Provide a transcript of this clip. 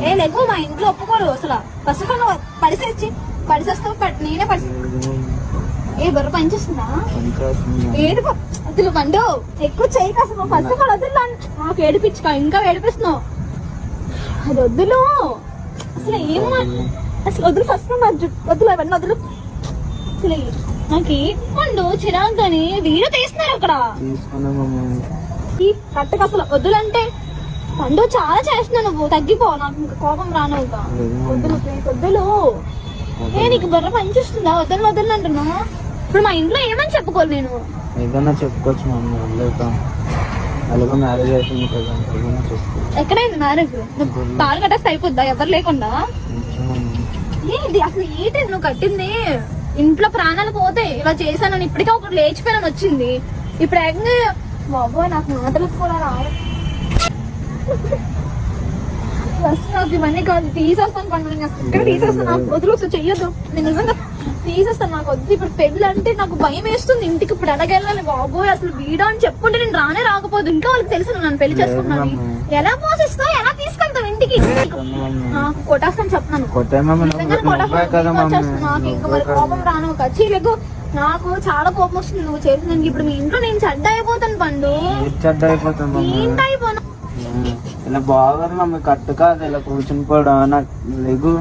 ఏ లేకు మా ఇంట్లో ఒప్పుకోరు అసలు. ఫస్ట్ ఆఫ్ ఆల్ పడిసేస్తావు నేనే ఏ బర్ర పనిచేస్తుందా ఏడు అసలు పండు ఎక్కువ చేయకు అసలు. ఫస్ట్ ఆఫ్ ఆల్ వద్దులు నాకు ఏడిపించుకో, ఇంకా ఏడిపిస్తున్నావు. అది వద్దులు అసలు ఏమో అసలు వద్దులు. ఫస్ట్ వద్దులు అవన్నీ వద్దులు. అసలు నాకు ఏ పండు చిరాకు కానీ వీడియో తీస్తున్నారు అక్కడ కట్టకు అసలు వద్దులంటే. పండు చాలా చేస్తున్నావు నువ్వు, తగ్గిపో. నాకు ఇంకా కోపం రానవుగా. వద్దులు ప్లీజ్ వద్దులు. ఏ నీకు బర్ర పనిచేస్తుందా? వద్దులు వద్దులు అంటున్నావు. ఇప్పుడు మా ఇంట్లో ఏమని చెప్పుకోవాలి నేను? ఏదన్నా చెప్పుకోవచ్చు మమ్మీ. అలాగే మ్యారేజ్ అవుతుంది కదా, ఏదన్నా చెప్పుకో. ఎక్కడైంది మ్యారేజ్? తాళి కట్టేస్తే అయిపోద్దా ఎవరు లేకుండా? ఏంటి అసలు ఏంటి నువ్వు కట్టింది? ఇంట్లో ప్రాణాలు పోతే ఇలా చేశానని ఇప్పటికే ఒకటి లేచిపోయానని వచ్చింది. ఇప్పుడు ఏకంగా బాబోయ్ నాకు మాటలకు కూడా రావు. నాకు ఇవన్నీ కాదు, తీసేస్తాను పండుగ. ఇక్కడ తీసేస్తాను, నాకు వదిలి ఒకసారి చెయ్యొద్దు. నేను నిజంగా తీసేస్తాను, నాకు వద్దు. ఇప్పుడు పెళ్ళి అంటే నాకు భయం వేస్తుంది. ఇంటికి ఇప్పుడు ఎలాగెళ్ళాలి బాబోయ్. అసలు వీడా అని చెప్పుకుంటే నేను రాకపోదు. ఇంకా వాళ్ళకి తెలుసు నన్ను పెళ్లి చేసుకున్నాను. ఎలా పోషిస్తావు, ఎలా తీసుకెళ్తావు ఇంటికి? నాకు కొట్టేస్తాను చెప్తున్నాను. నాకు ఇంకా మరి కోపం రాను. ఖచ్చితంగా నాకు చాలా కోపం వస్తుంది నువ్వు చేసిన. ఇప్పుడు మీ ఇంట్లో నేను చెడ్డ అయిపోతాను పండు. ఏంటైపోను ఇలా బాగా మమ్మీ కట్టు కాదు ఇలా కూర్చుని పోవడం నాకు లేగు.